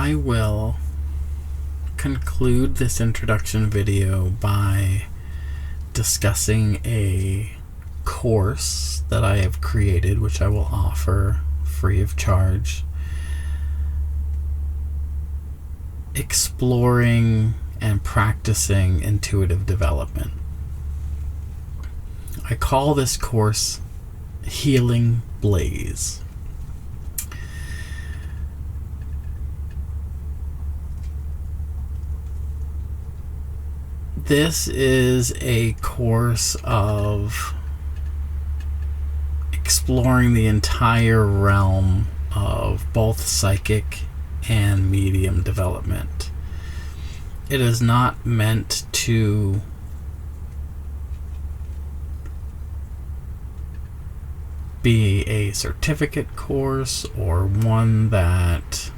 I will conclude this introduction video by discussing a course that I have created, which I will offer free of charge, exploring and practicing intuitive development. I call this course Healing Blaze. This is a course of exploring the entire realm of both psychic and medium development. It is not meant to be a certificate course or one that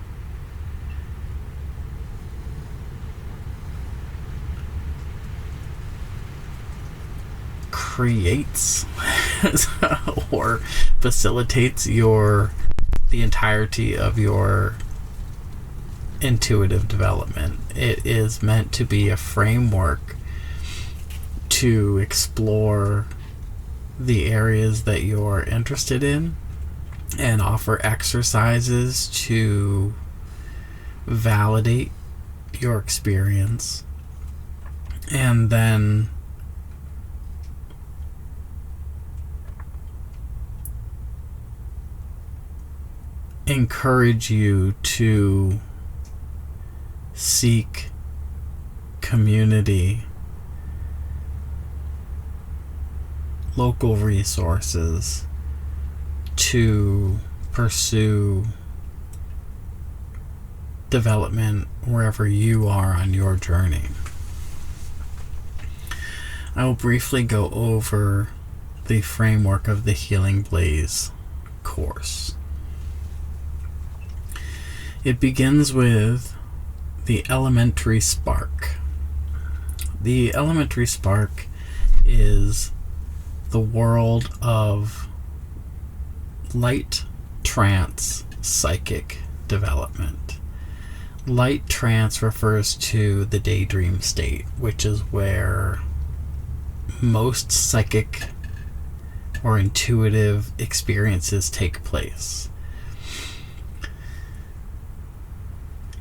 creates or facilitates the entirety of your intuitive development. It is meant to be a framework to explore the areas that you're interested in and offer exercises to validate your experience, and then encourage you to seek community, local resources to pursue development wherever you are on your journey. I will briefly go over the framework of the Healing Blaze course. It begins with the elementary spark. The elementary spark is the world of light trance psychic development. Light trance refers to the daydream state, which is where most psychic or intuitive experiences take place.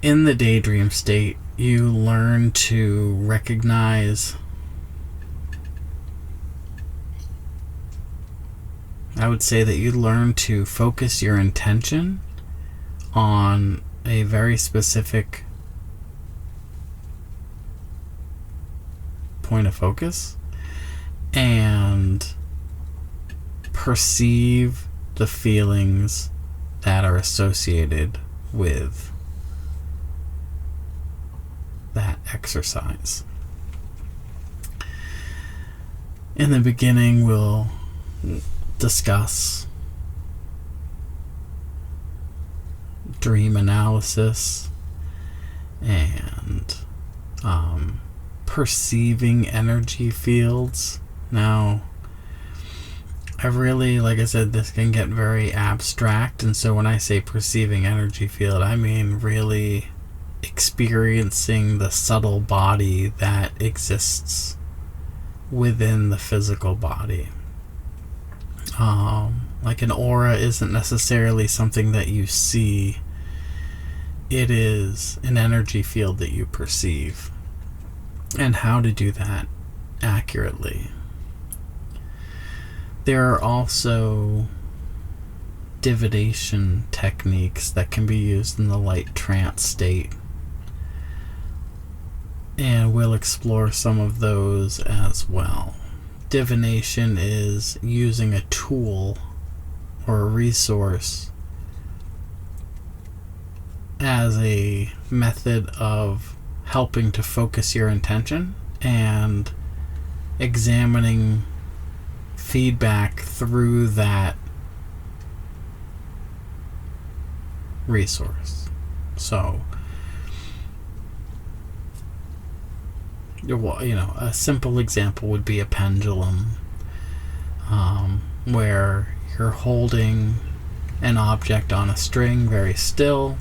In the daydream state, you learn to recognize, I would say that you learn to focus your intention on a very specific point of focus and perceive the feelings that are associated with that exercise. In the beginning, we'll discuss dream analysis and perceiving energy fields. Now, like I said, this can get very abstract, and so when I say perceiving energy field, I mean really experiencing the subtle body that exists within the physical body. Like an aura isn't necessarily something that you see. It is an energy field that you perceive, and how to do that accurately. There are also divination techniques that can be used in the light trance state, and we'll explore some of those as well. Divination is using a tool or a resource as a method of helping to focus your intention and examining feedback through that resource. So, a simple example would be a pendulum, where you're holding an object on a string very still,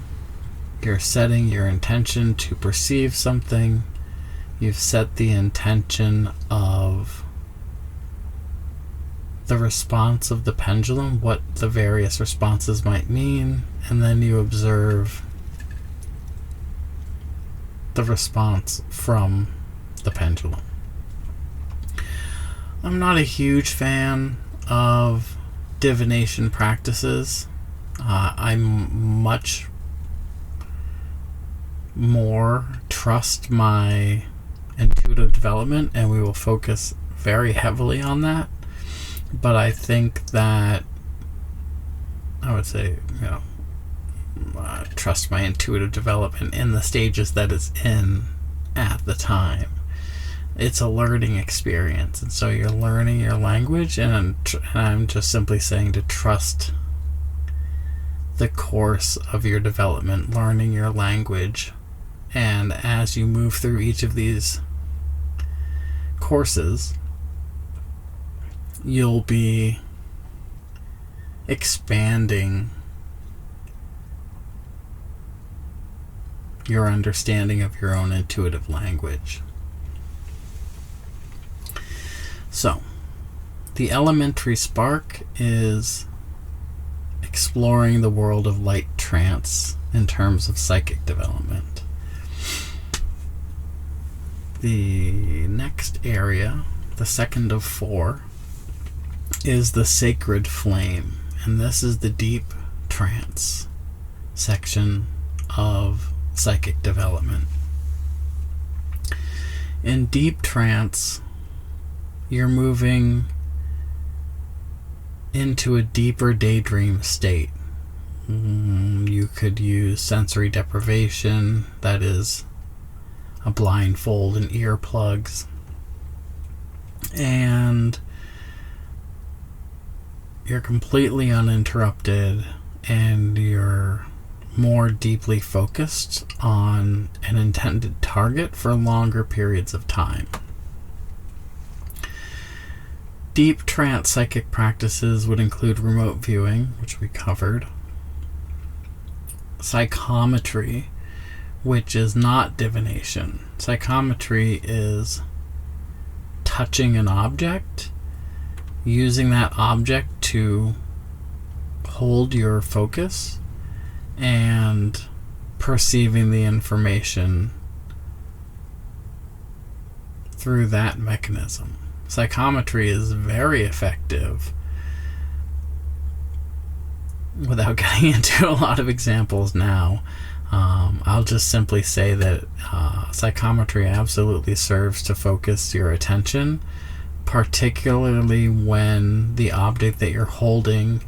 You're setting your intention to perceive something. You've set the intention of the response of the pendulum, what the various responses might mean, and then you observe the response from the pendulum. I'm not a huge fan of divination practices. I'm much more trust my intuitive development, and we will focus very heavily on that. But I think that I would say, trust my intuitive development in the stages that it's in at the time. It's a learning experience, and so you're learning your language, and I'm just simply saying to trust the course of your development, learning your language. And as you move through each of these courses, you'll be expanding your understanding of your own intuitive language. So, the elementary spark is exploring the world of light trance in terms of psychic development. The next area, the second of 4, is the sacred flame, and this is the deep trance section of psychic development. In deep trance, you're moving into a deeper daydream state. You could use sensory deprivation, that is a blindfold and earplugs, and you're completely uninterrupted, and you're more deeply focused on an intended target for longer periods of time. Deep trance psychic practices would include remote viewing, which we covered, psychometry, which is not divination. Psychometry is touching an object, using that object to hold your focus, and perceiving the information through that mechanism. Psychometry is very effective. Without getting into a lot of examples now, I'll just simply say that psychometry absolutely serves to focus your attention, particularly when the object that you're holding,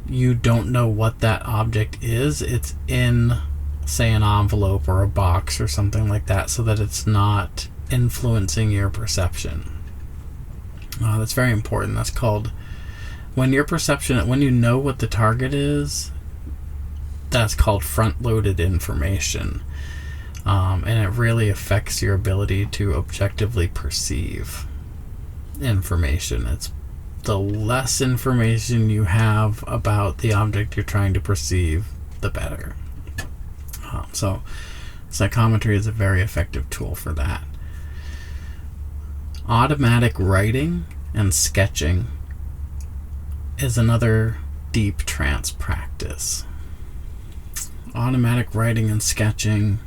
you don't know what that object is. It's in, say, an envelope or a box or something like that, so that it's not influencing your perception. That's very important. That's called, when your perception, when you know what the target is, that's called front-loaded information. And it really affects your ability to objectively perceive information. It's the less information you have about the object you're trying to perceive, the better. So psychometry is a very effective tool for that. Automatic writing and sketching is another deep trance practice. Automatic writing and sketching.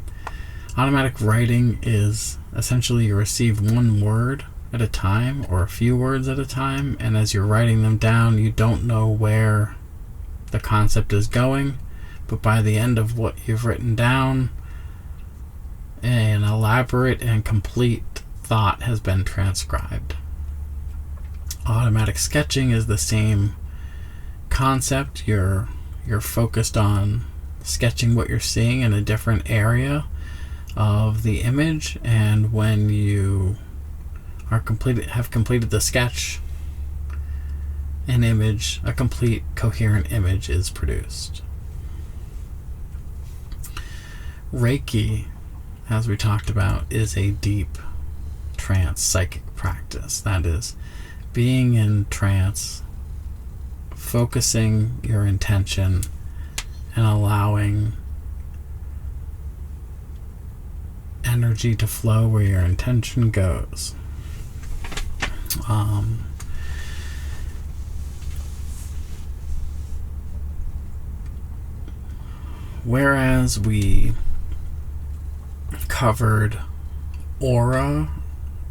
Automatic writing is essentially you receive one word at a time, or a few words at a time, and as you're writing them down, you don't know where the concept is going, but by the end of what you've written down, an elaborate and complete thought has been transcribed. Automatic sketching is the same concept. You're focused on sketching what you're seeing in a different area of the image, and when you have completed the sketch, a complete coherent image is produced. Reiki, as we talked about, is a deep trance psychic practice. That is, being in trance, focusing your intention, and allowing energy to flow where your intention goes. Whereas we covered aura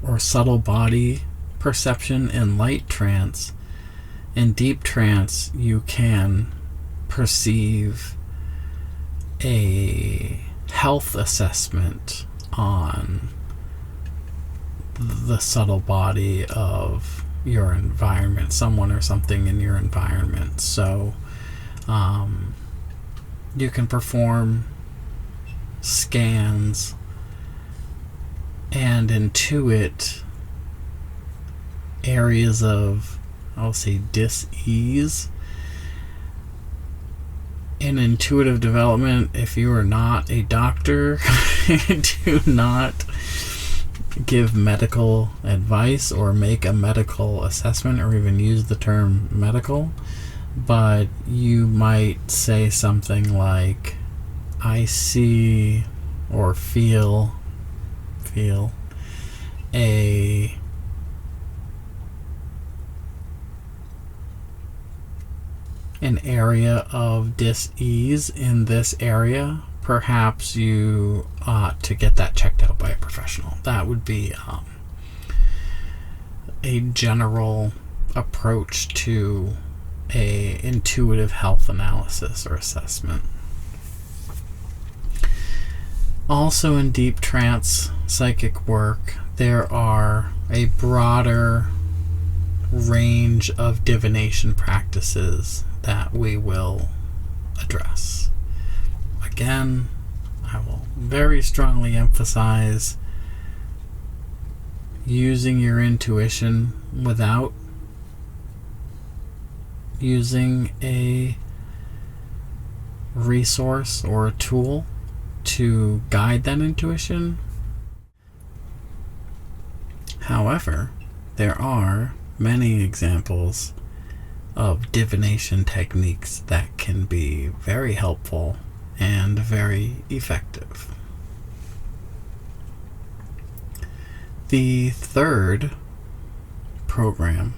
or subtle body perception in light trance, in deep trance you can perceive a health assessment on the subtle body of your environment, someone or something in your environment. So you can perform scans and intuit areas of, I'll say, dis-ease. In intuitive development, if you are not a doctor, do not give medical advice or make a medical assessment or even use the term medical, but you might say something like, I see or feel an area of dis-ease in this area. Perhaps you ought to get that checked out by a professional. That would be a general approach to a intuitive health analysis or assessment. Also, in deep trance psychic work, there are a broader range of divination practices that we will address. Again, I will very strongly emphasize using your intuition without using a resource or a tool to guide that intuition. However, there are many examples of divination techniques that can be very helpful and very effective. The third program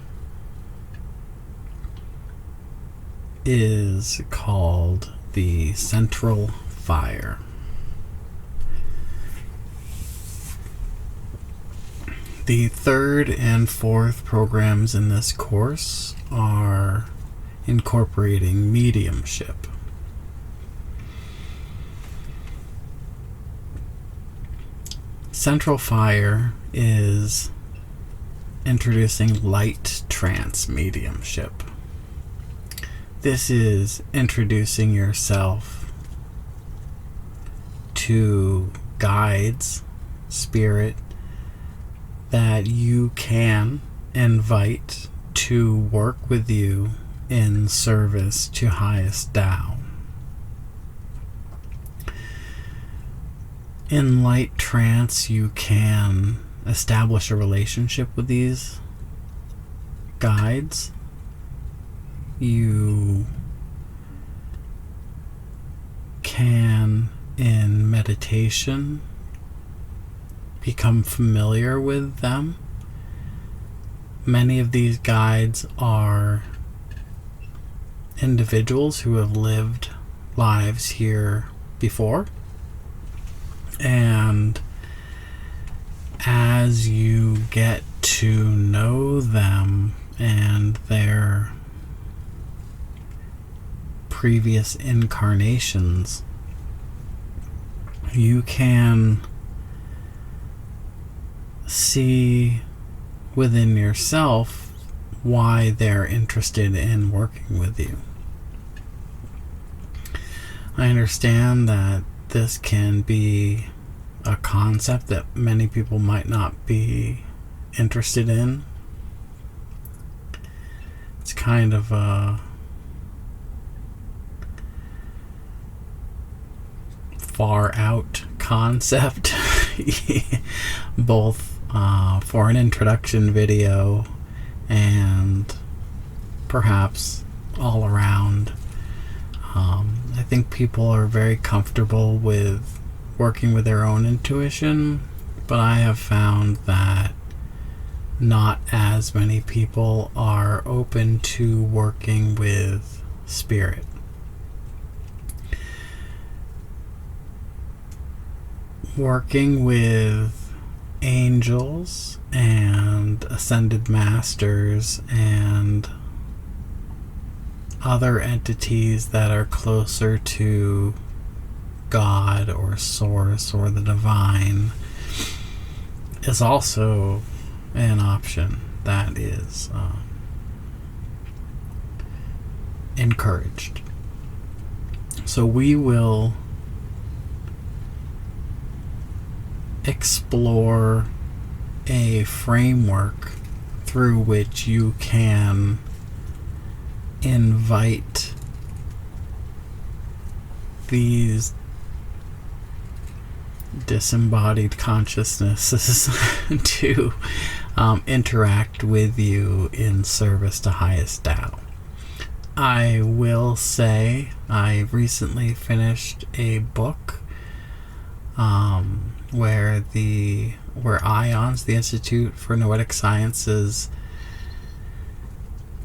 is called the Central Fire. The third and fourth programs in this course are incorporating mediumship. Central Fire is introducing light trance mediumship. This is introducing yourself to guides, spirit, that you can invite to work with you in service to highest Tao. In light trance, you can establish a relationship with these guides. You can, in meditation, become familiar with them. Many of these guides are individuals who have lived lives here before, and as you get to know them and their previous incarnations, you can see within yourself why they're interested in working with you. I understand that this can be a concept that many people might not be interested in. It's kind of a far out concept, both for an introduction video and perhaps all around. I think people are very comfortable with working with their own intuition, but I have found that not as many people are open to working with spirit. Working with angels and ascended masters and other entities that are closer to God or Source or the Divine is also an option that is encouraged. So we will explore a framework through which you can invite these disembodied consciousnesses to interact with you in service to highest Tao. I will say I recently finished a book where IONS, the Institute for Noetic Sciences,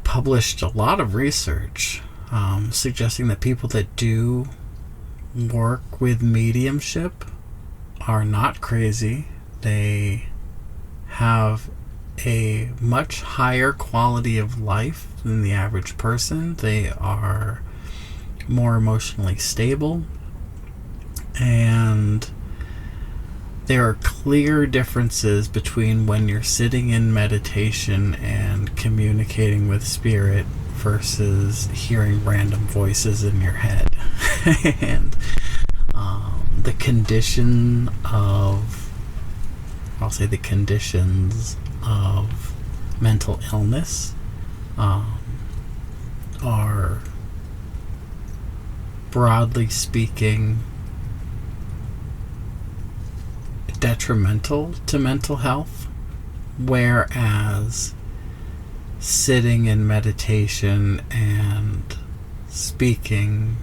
published a lot of research suggesting that people that do work with mediumship are not crazy. They have a much higher quality of life than the average person. They are more emotionally stable, and there are clear differences between when you're sitting in meditation and communicating with spirit versus hearing random voices in your head. And the conditions of mental illness are, broadly speaking, detrimental to mental health, whereas sitting in meditation and speaking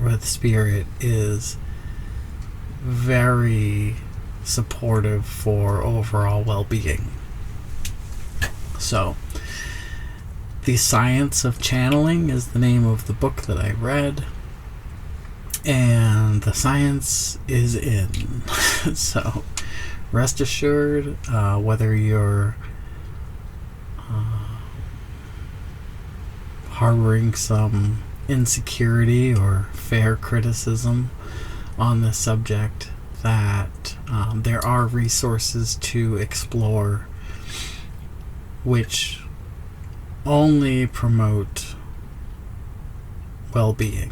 with spirit is very supportive for overall well-being. So, The Science of Channeling is the name of the book that I read, and the science is in. So, rest assured, whether you're harboring some insecurity or fair criticism on this subject, that there are resources to explore which only promote well-being.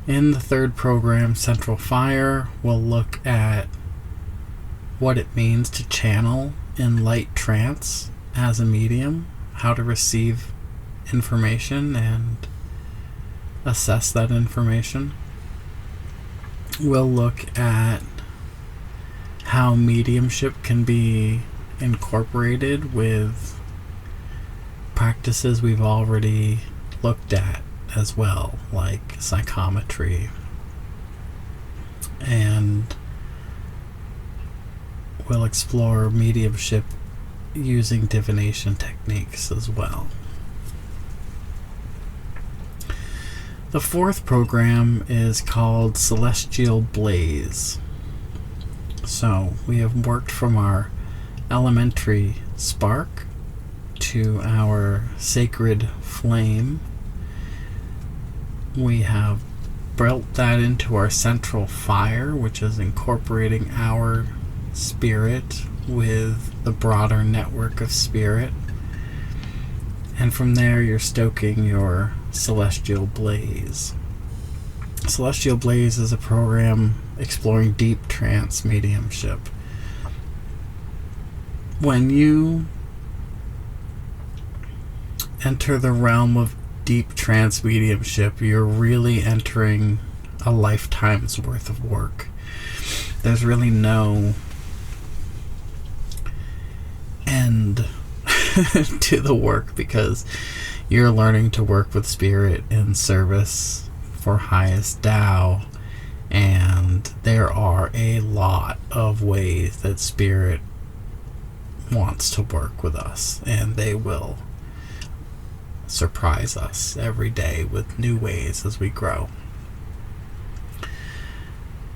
In the third program, Central Fire, we'll look at what it means to channel in light trance as a medium, how to receive information and assess that information. We'll look at how mediumship can be incorporated with practices we've already looked at as well, like psychometry. And we'll explore mediumship using divination techniques as well. The fourth program is called Celestial Blaze. So we have worked from our elementary spark to our sacred flame. We have built that into our central fire, which is incorporating our spirit with the broader network of spirit. And from there, you're stoking your Celestial Blaze. Celestial Blaze is a program exploring deep trance mediumship. When you enter the realm of deep trance mediumship, you're really entering a lifetime's worth of work. There's really no end to the work, because you're learning to work with spirit in service for highest Tao. And there are a lot of ways that spirit wants to work with us, and they will surprise us every day with new ways as we grow.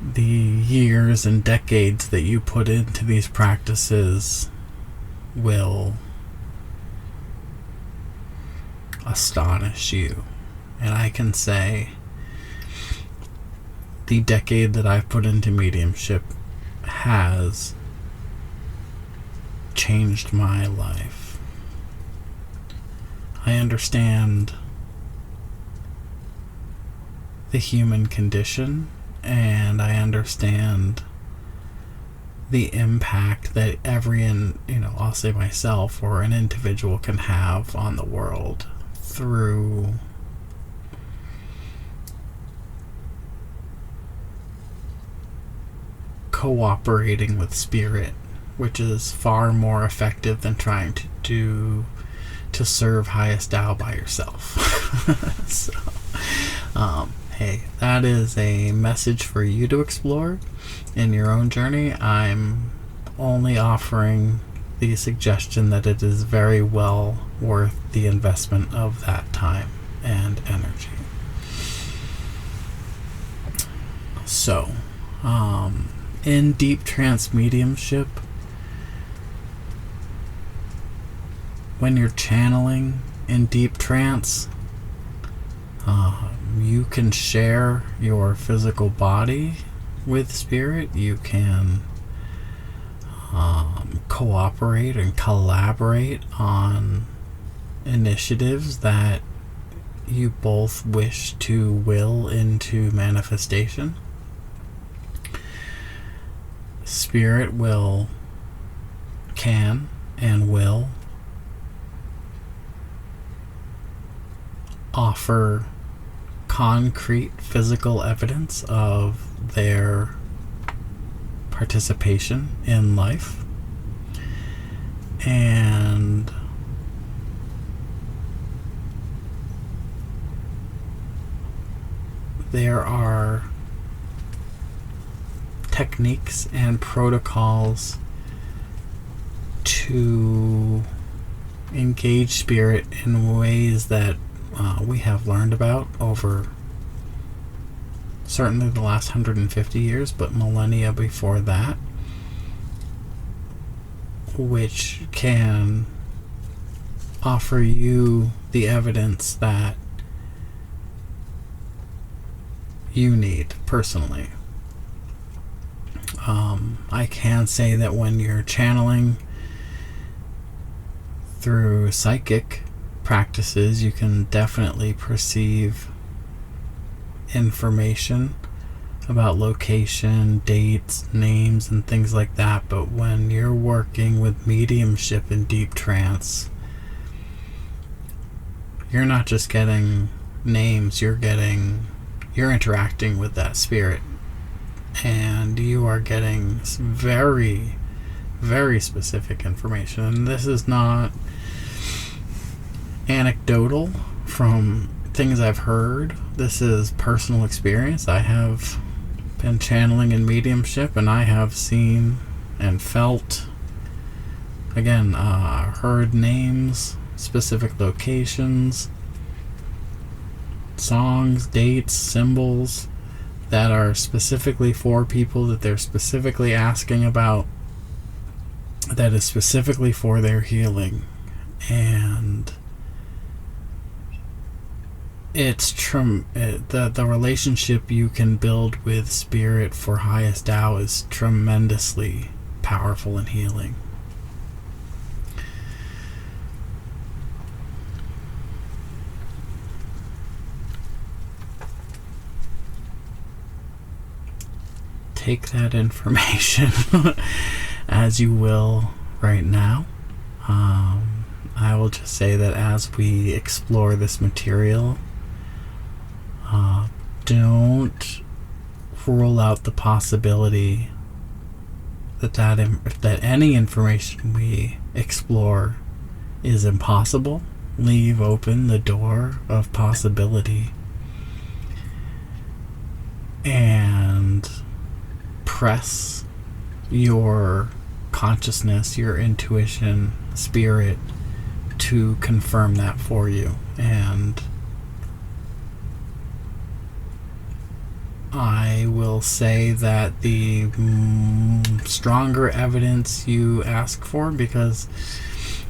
The years and decades that you put into these practices will astonish you. And I can say the decade that I've put into mediumship has changed my life. I understand the human condition, and I understand the impact that I'll say myself or an individual can have on the world through cooperating with spirit, which is far more effective than trying to serve highest Tao by yourself. So, hey, that is a message for you to explore in your own journey. I'm only offering the suggestion that it is very well worth the investment of that time and energy. So, in deep trance mediumship, when you're channeling in deep trance, you can share your physical body with spirit. You can cooperate and collaborate on initiatives that you both wish to will into manifestation. Spirit can and will offer concrete physical evidence of their participation in life, and there are techniques and protocols to engage spirit in ways that we have learned about over certainly the last 150 years, but millennia before that, which can offer you the evidence that you need personally. I can say that when you're channeling through psychic practices, you can definitely perceive information about location, dates, names, and things like that. But when you're working with mediumship in deep trance, you're not just getting names, you're interacting with that spirit, and you are getting some very, very specific information. And this is not anecdotal from things I've heard. This is personal experience. I have been channeling in mediumship, and I have seen and felt, again, heard names, specific locations, songs, dates, symbols that are specifically for people that they're specifically asking about, that is specifically for their healing. And it's the relationship you can build with spirit for highest Tao is tremendously powerful and healing. Take that information as you will right now. I will just say that as we explore this material, don't rule out the possibility that any information we explore is impossible. Leave open the door of possibility and press your consciousness, your intuition, spirit to confirm that for you. And I will say that the stronger evidence you ask for, because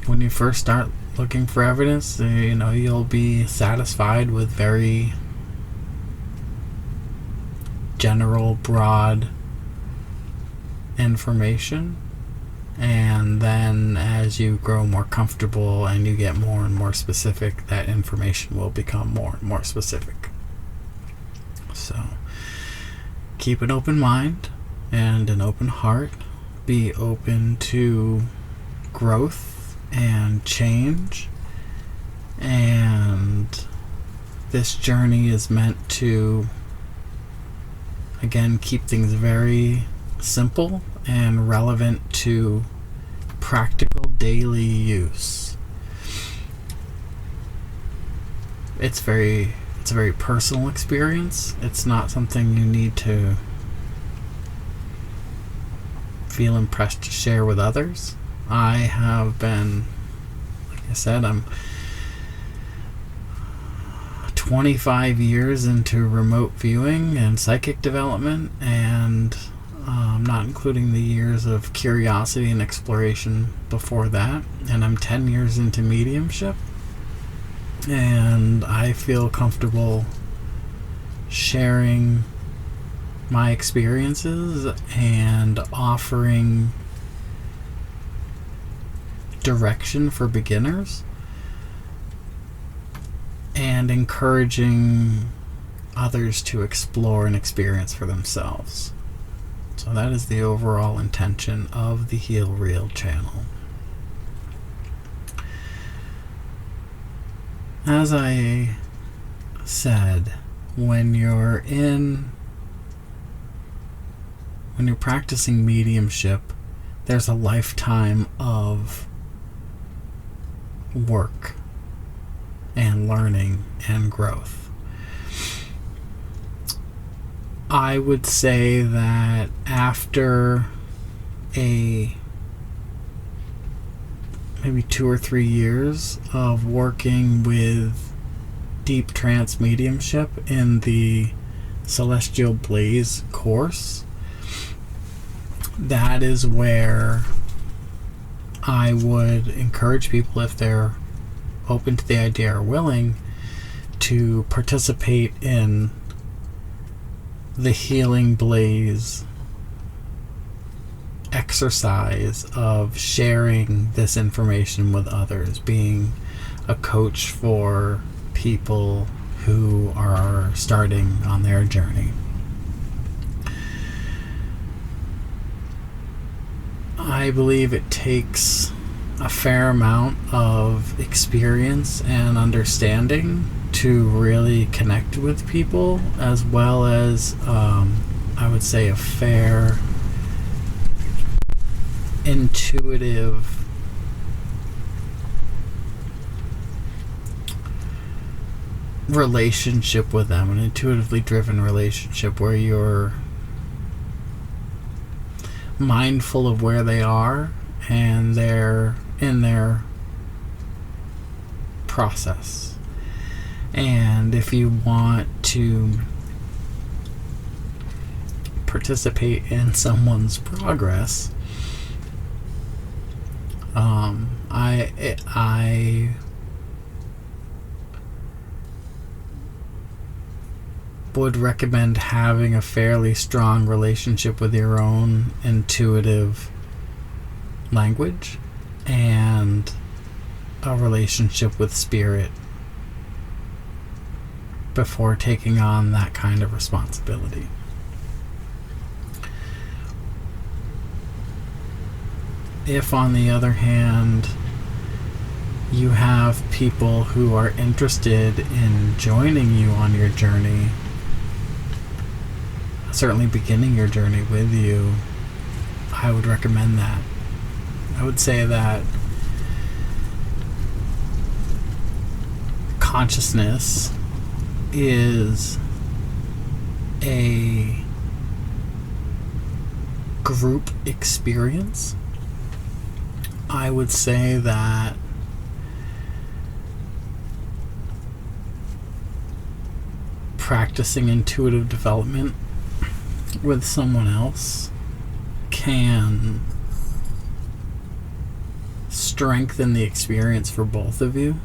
when you first start looking for evidence, you'll be satisfied with very general, broad information. And then as you grow more comfortable and you get more and more specific, that information will become more and more specific. So keep an open mind and an open heart. Be open to growth and change. And this journey is meant to, again, keep things very simple and relevant to practical daily use. It's a very personal experience. It's not something you need to feel impressed to share with others. I have been, like I said, I'm 25 years into remote viewing and psychic development, and not including the years of curiosity and exploration before that. And I'm 10 years into mediumship, and I feel comfortable sharing my experiences and offering direction for beginners and encouraging others to explore and experience for themselves. So that is the overall intention of the Heal Real channel. As I said, when you're practicing mediumship, there's a lifetime of work and learning and growth. I would say that after maybe 2 or 3 years of working with deep trance mediumship in the Celestial Blaze course, that is where I would encourage people, if they're open to the idea or willing, to participate in the Healing Blaze exercise of sharing this information with others, being a coach for people who are starting on their journey. I believe it takes a fair amount of experience and understanding to really connect with people, as well as I would say a fair intuitive relationship with them, an intuitively driven relationship where you're mindful of where they are and they're in their process. And if you want to participate in someone's progress, I would recommend having a fairly strong relationship with your own intuitive language and a relationship with spirit before taking on that kind of responsibility. If, on the other hand, you have people who are interested in joining you on your journey, certainly beginning your journey with you, I would recommend that. I would say that consciousness is a group experience, I would say that practicing intuitive development with someone else can strengthen the experience for both of you.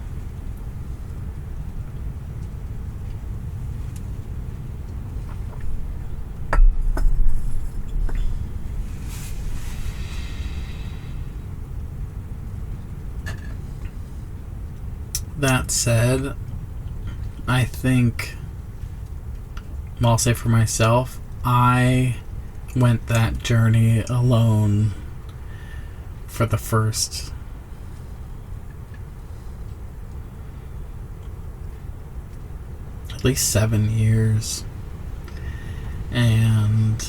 That said, I think, I'll say for myself, I went that journey alone for the first at least 7 years, and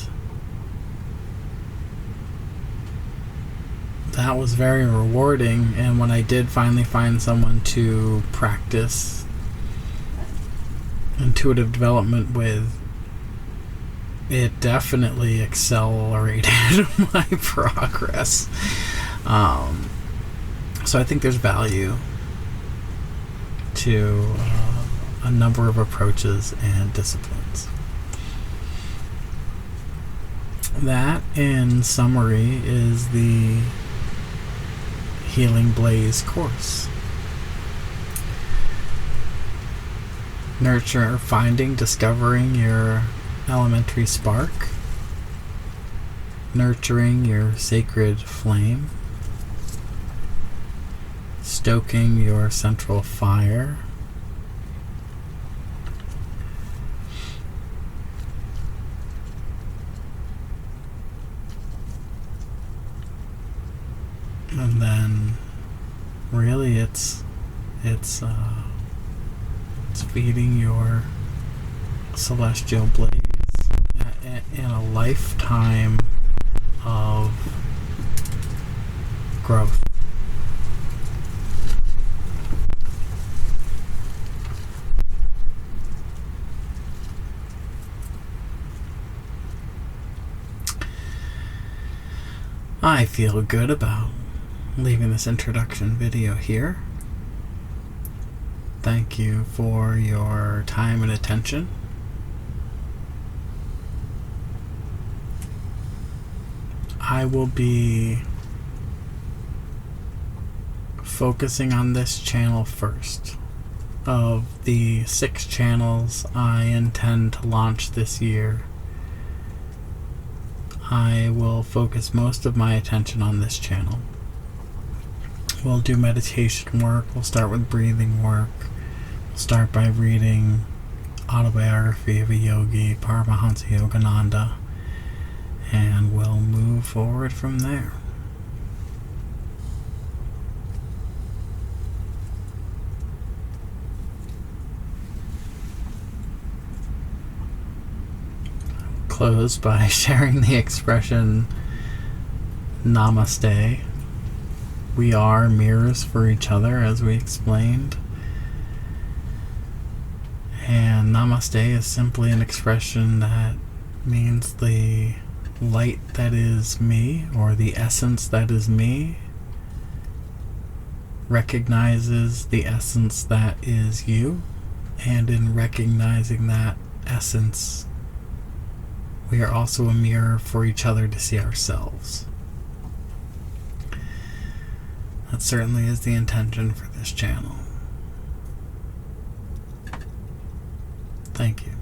that was very rewarding. And when I did finally find someone to practice intuitive development with, it definitely accelerated my progress. So I think there's value to a number of approaches and disciplines. That, in summary, is the Healing Blaze course. Finding, discovering your elementary spark, nurturing your sacred flame, stoking your central fire, and then really it's feeding your celestial blaze in a lifetime of growth. I feel good about leaving this introduction video here. Thank you for your time and attention. I will be focusing on this channel first. Of the 6 channels I intend to launch this year, I will focus most of my attention on this channel. We'll do meditation work. We'll start with breathing work. We'll start by reading Autobiography of a Yogi, Paramahansa Yogananda, and we'll move forward from there. I'll close by sharing the expression Namaste. We are mirrors for each other, as we explained. And Namaste is simply an expression that means the light that is me, or the essence that is me, recognizes the essence that is you. And in recognizing that essence, we are also a mirror for each other to see ourselves. That certainly is the intention for this channel. Thank you.